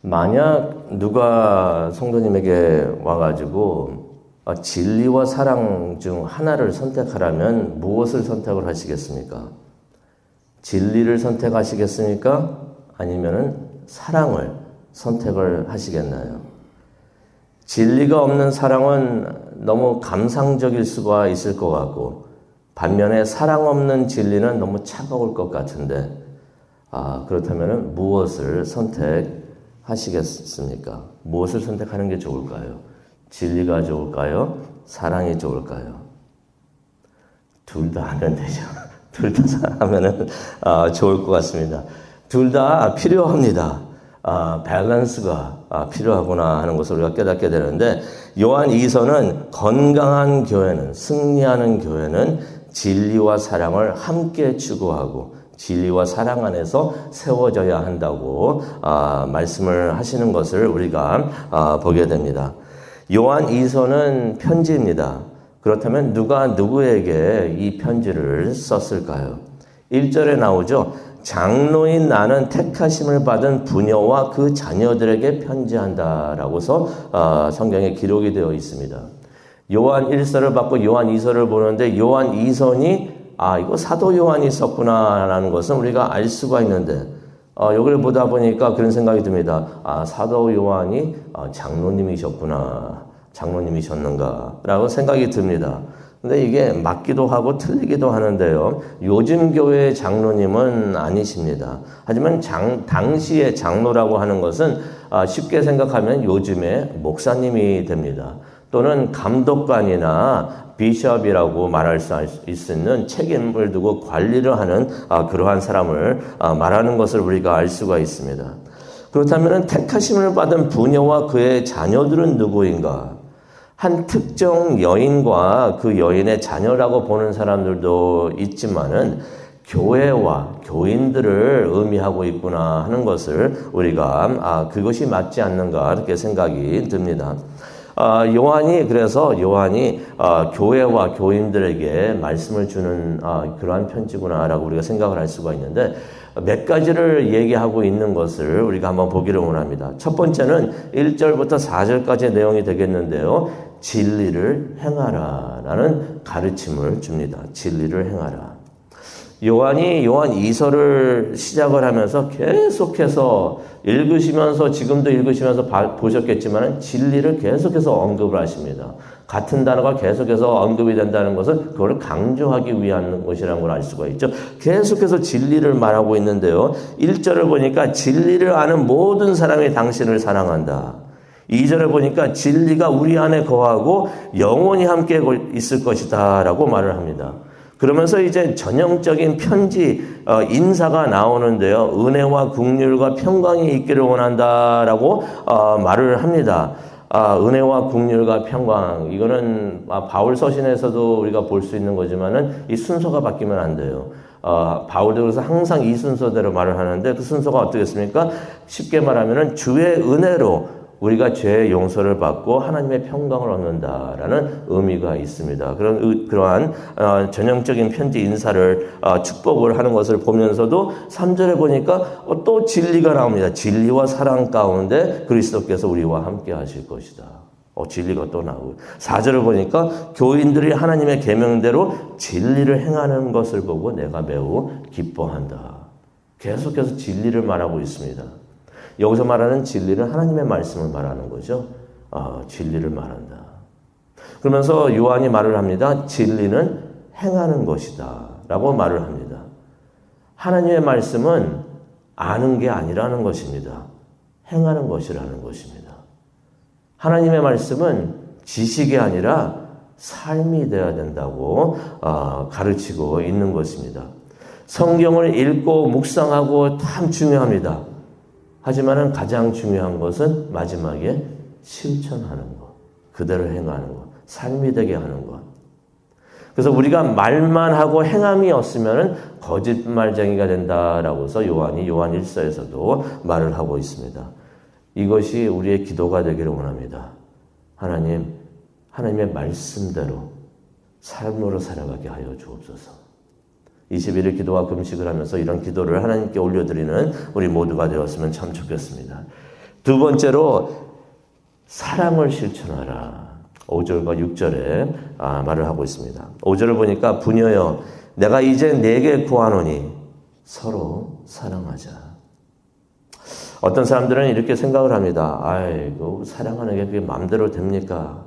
만약 누가 성도님에게 와가지고 진리와 사랑 중 하나를 선택하라면 무엇을 선택을 하시겠습니까? 진리를 선택하시겠습니까? 아니면은 사랑을 선택을 하시겠나요? 진리가 없는 사랑은 너무 감상적일 수가 있을 것 같고, 반면에 사랑 없는 진리는 너무 차가울 것 같은데, 그렇다면 무엇을 선택하시겠습니까? 무엇을 선택하는 게 좋을까요? 진리가 좋을까요? 사랑이 좋을까요? 둘 다 하면 되죠. 둘 다 하면은 좋을 것 같습니다. 둘 다 필요합니다. 밸런스가 필요하구나 하는 것을 우리가 깨닫게 되는데, 요한 2서는 건강한 교회는, 승리하는 교회는 진리와 사랑을 함께 추구하고 진리와 사랑 안에서 세워져야 한다고 말씀을 하시는 것을 우리가 보게 됩니다. 요한 2서는 편지입니다. 그렇다면 누가 누구에게 이 편지를 썼을까요? 1절에 나오죠. 장로인 나는 택하심을 받은 부녀와 그 자녀들에게 편지한다라고서 성경에 기록이 되어 있습니다. 요한 1서를 받고 요한 2서를 보는데 요한 2서니 이거 사도 요한이 썼구나라는 것은 우리가 알 수가 있는데 여기를 보다 보니까 그런 생각이 듭니다. 사도 요한이 장로님이셨는가라고 생각이 듭니다. 근데 이게 맞기도 하고 틀리기도 하는데요. 요즘 교회의 장로님은 아니십니다. 하지만 당시의 장로라고 하는 것은 쉽게 생각하면 요즘의 목사님이 됩니다. 또는 감독관이나 비숍이라고 말할 수 있는 책임을 두고 관리를 하는 그러한 사람을 말하는 것을 우리가 알 수가 있습니다. 그렇다면 택하심을 받은 부녀와 그의 자녀들은 누구인가? 한 특정 여인과 그 여인의 자녀라고 보는 사람들도 있지만은 교회와 교인들을 의미하고 있구나 하는 것을 우리가 그것이 맞지 않는가 이렇게 생각이 듭니다. 요한이 교회와 교인들에게 말씀을 주는 그러한 편지구나라고 우리가 생각을 할 수가 있는데, 몇 가지를 얘기하고 있는 것을 우리가 한번 보기를 원합니다. 첫 번째는 1절부터 4절까지의 내용이 되겠는데요. 진리를 행하라라는 가르침을 줍니다. 진리를 행하라. 요한이 요한 2서를 시작을 하면서 계속해서 읽으시면서, 지금도 읽으시면서 보셨겠지만 진리를 계속해서 언급을 하십니다. 같은 단어가 계속해서 언급이 된다는 것은 그걸 강조하기 위한 것이라는 걸 알 수가 있죠. 계속해서 진리를 말하고 있는데요. 1절을 보니까 진리를 아는 모든 사람이 당신을 사랑한다. 2절을 보니까 진리가 우리 안에 거하고 영원히 함께 있을 것이다 라고 말을 합니다. 그러면서 이제 전형적인 편지 인사가 나오는데요. 은혜와 긍휼과 평강이 있기를 원한다라고 말을 합니다. 은혜와 긍휼과 평강, 이거는 바울 서신에서도 우리가 볼 수 있는 거지만은 이 순서가 바뀌면 안 돼요. 바울도 그래서 항상 이 순서대로 말을 하는데, 그 순서가 어떻겠습니까? 쉽게 말하면은 주의 은혜로 우리가 죄의 용서를 받고 하나님의 평강을 얻는다라는 의미가 있습니다. 그러한 전형적인 편지 인사를 축복을 하는 것을 보면서도 3절에 보니까 또 진리가 나옵니다. 진리와 사랑 가운데 그리스도께서 우리와 함께 하실 것이다. 진리가 또 나오고, 4절을 보니까 교인들이 하나님의 계명대로 진리를 행하는 것을 보고 내가 매우 기뻐한다. 계속해서 진리를 말하고 있습니다. 여기서 말하는 진리는 하나님의 말씀을 말하는 거죠. 진리를 말한다. 그러면서 요한이 말을 합니다. 진리는 행하는 것이다 라고 말을 합니다. 하나님의 말씀은 아는 게 아니라는 것입니다. 행하는 것이라는 것입니다. 하나님의 말씀은 지식이 아니라 삶이 되어야 된다고 가르치고 있는 것입니다. 성경을 읽고 묵상하고 참 중요합니다. 하지만은 가장 중요한 것은 마지막에 실천하는 것, 그대로 행하는 것, 삶이 되게 하는 것. 그래서 우리가 말만 하고 행함이 없으면은 거짓말쟁이가 된다라고서 요한 1서에서도 말을 하고 있습니다. 이것이 우리의 기도가 되기를 원합니다. 하나님의 말씀대로 삶으로 살아가게 하여 주옵소서. 21일 기도와 금식을 하면서 이런 기도를 하나님께 올려드리는 우리 모두가 되었으면 참 좋겠습니다. 두 번째로 사랑을 실천하라. 5절과 6절에 말을 하고 있습니다. 5절을 보니까 부녀여 내가 이제 내게 구하노니 서로 사랑하자. 어떤 사람들은 이렇게 생각을 합니다. 아이고 사랑하는 게 그게 마음대로 됩니까?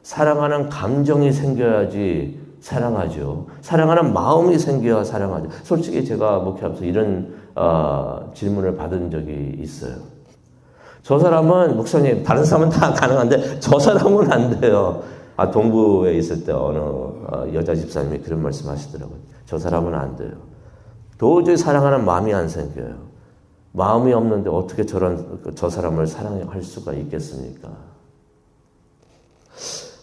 사랑하는 감정이 생겨야지 사랑하죠. 사랑하는 마음이 생겨야 사랑하죠. 솔직히 제가 목회하면서 이런 질문을 받은 적이 있어요. 저 사람은 목사님 다른 사람은 다 가능한데 저 사람은 안 돼요. 동부에 있을 때 어느 여자 집사님이 그런 말씀 하시더라고요. 저 사람은 안 돼요. 도저히 사랑하는 마음이 안 생겨요. 마음이 없는데 어떻게 저 사람을 사랑할 수가 있겠습니까?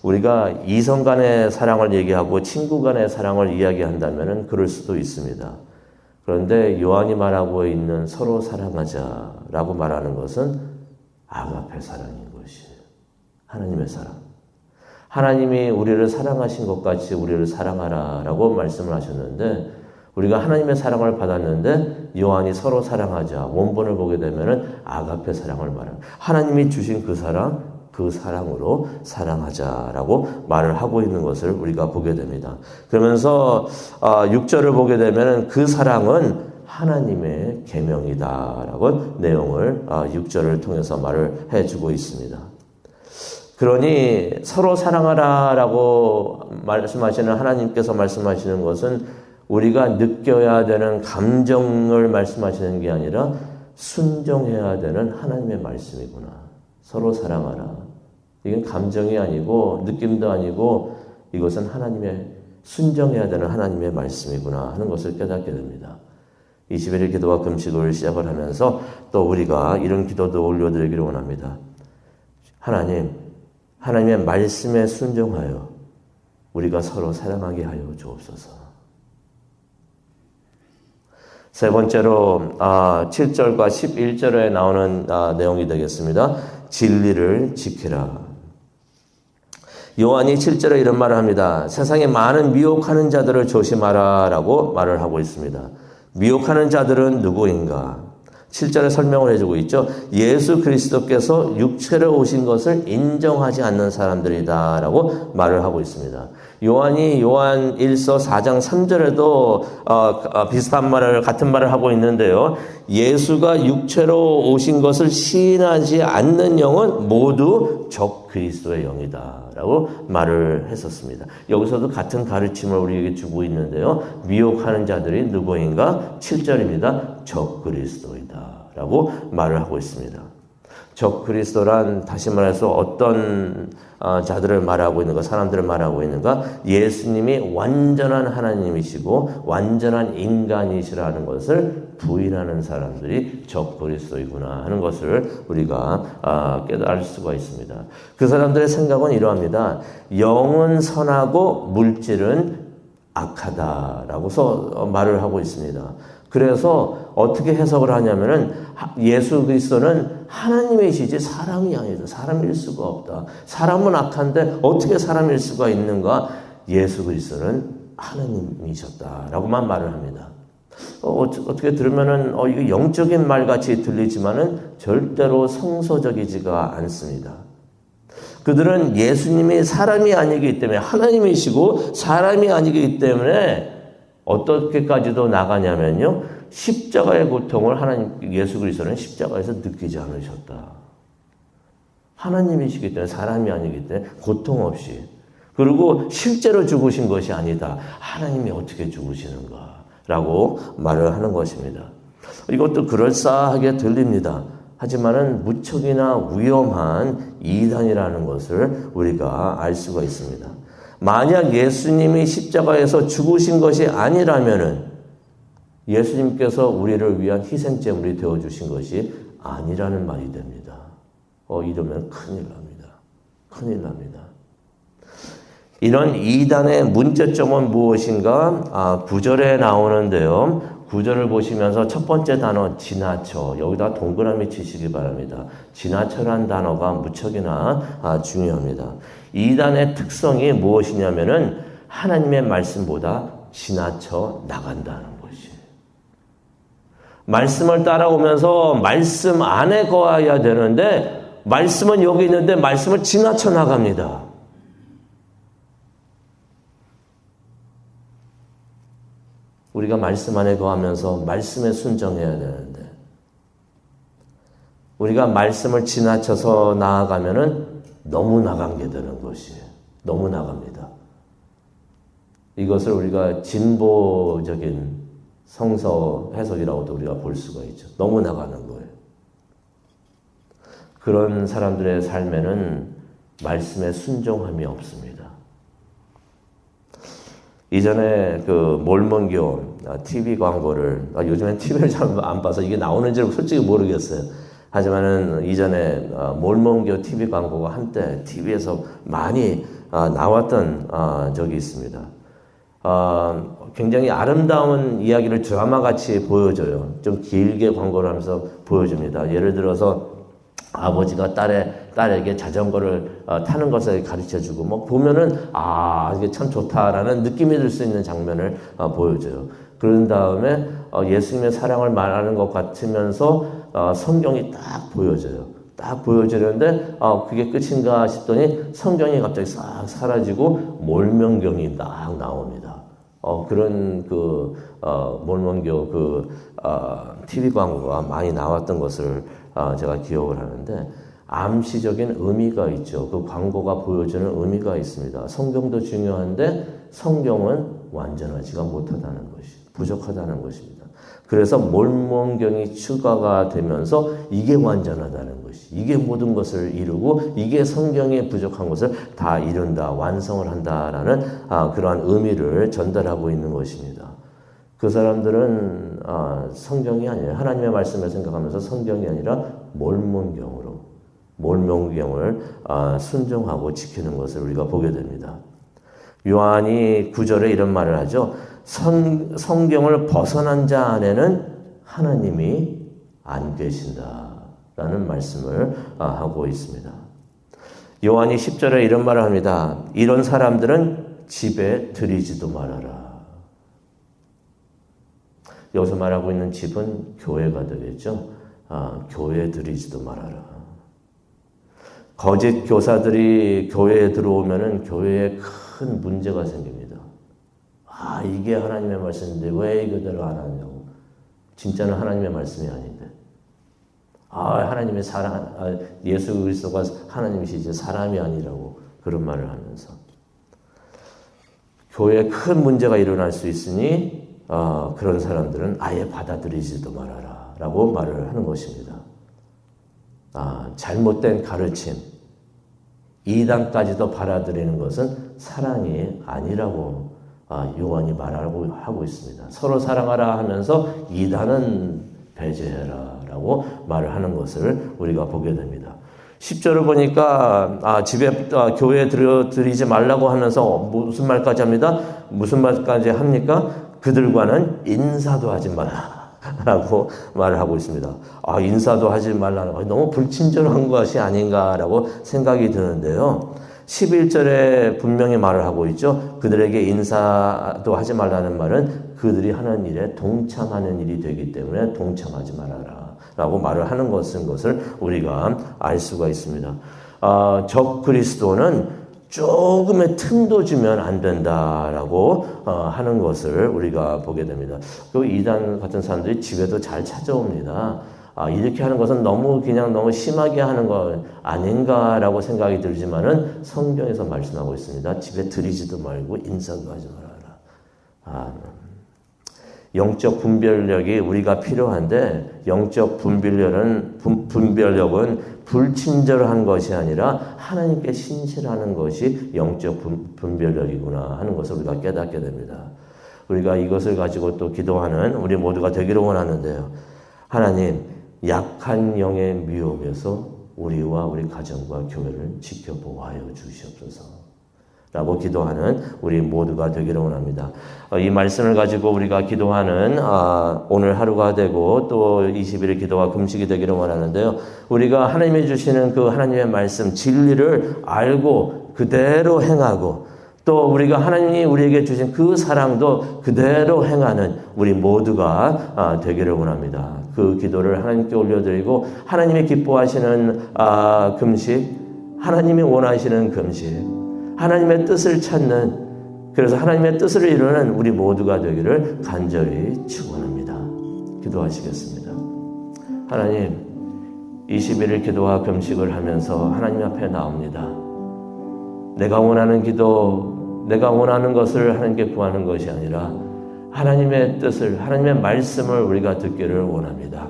우리가 이성 간의 사랑을 얘기하고 친구 간의 사랑을 이야기한다면 그럴 수도 있습니다. 그런데 요한이 말하고 있는 서로 사랑하자라고 말하는 것은 아가페 사랑인 것이에요. 하나님의 사랑. 하나님이 우리를 사랑하신 것 같이 우리를 사랑하라라고 말씀을 하셨는데 우리가 하나님의 사랑을 받았는데 요한이 서로 사랑하자 원본을 보게 되면 아가페 사랑을 말하는 하나님이 주신 그 사랑으로 사랑하자라고 말을 하고 있는 것을 우리가 보게 됩니다. 그러면서 6절을 보게 되면 그 사랑은 하나님의 계명이다라고 내용을 6절을 통해서 말을 해주고 있습니다. 그러니 서로 사랑하라라고 말씀하시는 하나님께서 말씀하시는 것은 우리가 느껴야 되는 감정을 말씀하시는 게 아니라 순종해야 되는 하나님의 말씀이구나. 서로 사랑하라. 이건 감정이 아니고 느낌도 아니고 이것은 하나님의 순종해야 되는 하나님의 말씀이구나 하는 것을 깨닫게 됩니다. 21일 기도와 금식을 시작을 하면서 또 우리가 이런 기도도 올려드리기를 원합니다. 하나님의 말씀에 순종하여 우리가 서로 사랑하게 하여 주옵소서. 세 번째로 7절과 11절에 나오는 내용이 되겠습니다. 진리를 지키라. 요한이 7절에 이런 말을 합니다. 세상에 많은 미혹하는 자들을 조심하라 라고 말을 하고 있습니다. 미혹하는 자들은 누구인가? 7절에 설명을 해주고 있죠. 예수 그리스도께서 육체로 오신 것을 인정하지 않는 사람들이다 라고 말을 하고 있습니다. 요한이 요한 1서 4장 3절에도 비슷한 말을 같은 말을 하고 있는데요. 예수가 육체로 오신 것을 시인하지 않는 영은 모두 적 그리스도의 영이다 라고 말을 했었습니다. 여기서도 같은 가르침을 우리에게 주고 있는데요. 미혹하는 자들이 누구인가? 7절입니다. 적 그리스도이다 라고 말을 하고 있습니다. 적 그리스도란 다시 말해서 어떤 자들을 말하고 있는가, 사람들을 말하고 있는가? 예수님이 완전한 하나님이시고 완전한 인간이시라는 것을 부인하는 사람들이 적 그리스도이구나 하는 것을 우리가 깨달을 수가 있습니다. 그 사람들의 생각은 이러합니다. 영은 선하고 물질은 악하다라고서 말을 하고 있습니다. 그래서 어떻게 해석을 하냐면은 예수 그리스도는 하나님이시지 사람이 아니다. 사람일 수가 없다. 사람은 악한데 어떻게 사람일 수가 있는가? 예수 그리스도는 하나님이셨다라고만 말을 합니다. 어떻게 들으면은 이거 영적인 말 같이 들리지만은 절대로 성서적이지가 않습니다. 그들은 예수님이 사람이 아니기 때문에 하나님이시고 사람이 아니기 때문에 어떻게까지도 나가냐면요. 십자가의 고통을 예수 그리스도는 십자가에서 느끼지 않으셨다. 하나님이시기 때문에 사람이 아니기 때문에 고통 없이. 그리고 실제로 죽으신 것이 아니다. 하나님이 어떻게 죽으시는가? 라고 말을 하는 것입니다. 이것도 그럴싸하게 들립니다. 하지만은 무척이나 위험한 이단이라는 것을 우리가 알 수가 있습니다. 만약 예수님이 십자가에서 죽으신 것이 아니라면은 예수님께서 우리를 위한 희생제물이 되어주신 것이 아니라는 말이 됩니다. 이러면 큰일 납니다. 큰일 납니다. 이런 이단의 문제점은 무엇인가? 9절에 나오는데요. 9절을 보시면서 첫 번째 단어 지나쳐, 여기다 동그라미 치시기 바랍니다. 지나쳐란 단어가 무척이나 중요합니다. 이단의 특성이 무엇이냐면은 하나님의 말씀보다 지나쳐 나간다는 것이에요. 말씀을 따라오면서 말씀 안에 거해야 되는데 말씀은 여기 있는데 말씀을 지나쳐 나갑니다. 우리가 말씀 안에 거하면서 말씀에 순종해야 되는데 우리가 말씀을 지나쳐서 나아가면은 너무 나간 게 되는 것이에요. 너무 나갑니다. 이것을 우리가 진보적인 성서 해석이라고도 우리가 볼 수가 있죠. 너무 나가는 거예요. 그런 사람들의 삶에는 말씀에 순종함이 없습니다. 이전에 그 몰몬교 TV 광고를 요즘엔 TV를 잘 안 봐서 이게 나오는지를 솔직히 모르겠어요. 하지만은 이전에 몰몬교 TV 광고가 한때 TV에서 많이 나왔던 적이 있습니다. 굉장히 아름다운 이야기를 드라마같이 보여줘요. 좀 길게 광고를 하면서 보여줍니다. 예를 들어서 아버지가 딸에게 자전거를 타는 것을 가르쳐주고 뭐 보면은 이게 참 좋다라는 느낌이 들 수 있는 장면을 보여줘요. 그런 다음에 예수님의 사랑을 말하는 것 같으면서 성경이 딱 보여져요. 딱 보여주는데 그게 끝인가 싶더니 성경이 갑자기 싹 사라지고 몰몬경이 딱 나옵니다. 그런 몰몬교 TV 광고가 많이 나왔던 것을 제가 기억을 하는데 암시적인 의미가 있죠. 그 광고가 보여주는 의미가 있습니다. 성경도 중요한데 성경은 완전하지가 못하다는 것이, 부족하다는 것입니다. 그래서 몰몬경이 추가가 되면서 이게 완전하다는 것이, 이게 모든 것을 이루고 이게 성경에 부족한 것을 다 이룬다, 완성을 한다라는 그러한 의미를 전달하고 있는 것입니다. 그 사람들은 성경이 아니에요. 하나님의 말씀을 생각하면서 성경이 아니라 몰몬경을 순종하고 지키는 것을 우리가 보게 됩니다. 요한이 9절에 이런 말을 하죠. 성경을 벗어난 자 안에는 하나님이 안 계신다라는 말씀을 하고 있습니다. 요한이 10절에 이런 말을 합니다. 이런 사람들은 집에 들이지도 말아라. 여기서 말하고 있는 집은 교회가 되겠죠. 교회에 들이지도 말아라. 거짓 교사들이 교회에 들어오면은 교회에 큰 문제가 생깁니다. 이게 하나님의 말씀인데 왜 이거대로 안 하냐고. 진짜는 하나님의 말씀이 아닌데. 하나님의 예수 그리스도가 하나님이시지 사람이 아니라고 그런 말을 하면서. 교회에 큰 문제가 일어날 수 있으니 그런 사람들은 아예 받아들이지도 말아라 라고 말을 하는 것입니다. 잘못된 가르침, 이단까지도 받아들이는 것은 사랑이 아니라고 요한이 하고 있습니다. 서로 사랑하라 하면서 이단은 배제해라 라고 말을 하는 것을 우리가 보게 됩니다. 10절을 보니까 집에 교회에 들이지 말라고 하면서 무슨 말까지 합니다? 무슨 말까지 합니까? 그들과는 인사도 하지 말라 라고 말을 하고 있습니다. 인사도 하지 말라는 거 너무 불친절한 것이 아닌가라고 생각이 드는데요. 11절에 분명히 말을 하고 있죠. 그들에게 인사도 하지 말라는 말은 그들이 하는 일에 동참하는 일이 되기 때문에 동참하지 말아라 라고 말을 하는 것을 우리가 알 수가 있습니다. 적 그리스도는 조금의 틈도 주면 안 된다라고 하는 것을 우리가 보게 됩니다. 그 이단 같은 사람들이 집에도 잘 찾아옵니다. 이렇게 하는 것은 너무 심하게 하는 것 아닌가라고 생각이 들지만은 성경에서 말씀하고 있습니다. 집에 들이지도 말고 인사도 하지 말아라. 영적 분별력이 우리가 필요한데 영적 분별력은 불친절한 것이 아니라 하나님께 신실하는 것이 영적 분별력이구나 하는 것을 우리가 깨닫게 됩니다. 우리가 이것을 가지고 또 기도하는 우리 모두가 되기를 원하는데요. 하나님, 약한 영의 미혹에서 우리와 우리 가정과 교회를 지켜보아여 주시옵소서. 라고 기도하는 우리 모두가 되기를 원합니다. 이 말씀을 가지고 우리가 기도하는 오늘 하루가 되고 또 20일의 기도와 금식이 되기를 원하는데요. 우리가 하나님이 주시는 그 하나님의 말씀 진리를 알고 그대로 행하고 또 우리가 하나님이 우리에게 주신 그 사랑도 그대로 행하는 우리 모두가 되기를 원합니다. 그 기도를 하나님께 올려드리고 하나님이 기뻐하시는 금식, 하나님이 원하시는 금식, 하나님의 뜻을 찾는, 그래서 하나님의 뜻을 이루는 우리 모두가 되기를 간절히 축원합니다. 기도하시겠습니다. 하나님, 21일 기도와 금식을 하면서 하나님 앞에 나옵니다. 내가 원하는 기도, 내가 원하는 것을 하나님께 구하는 것이 아니라 하나님의 뜻을, 하나님의 말씀을 우리가 듣기를 원합니다.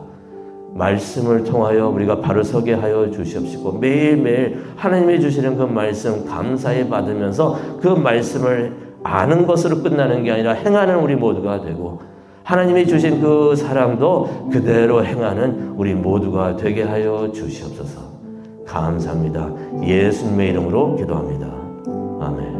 말씀을 통하여 우리가 바로 서게 하여 주시옵시고 매일매일 하나님이 주시는 그 말씀 감사히 받으면서 그 말씀을 아는 것으로 끝나는 게 아니라 행하는 우리 모두가 되고 하나님이 주신 그 사랑도 그대로 행하는 우리 모두가 되게 하여 주시옵소서. 감사합니다. 예수님의 이름으로 기도합니다. 아멘.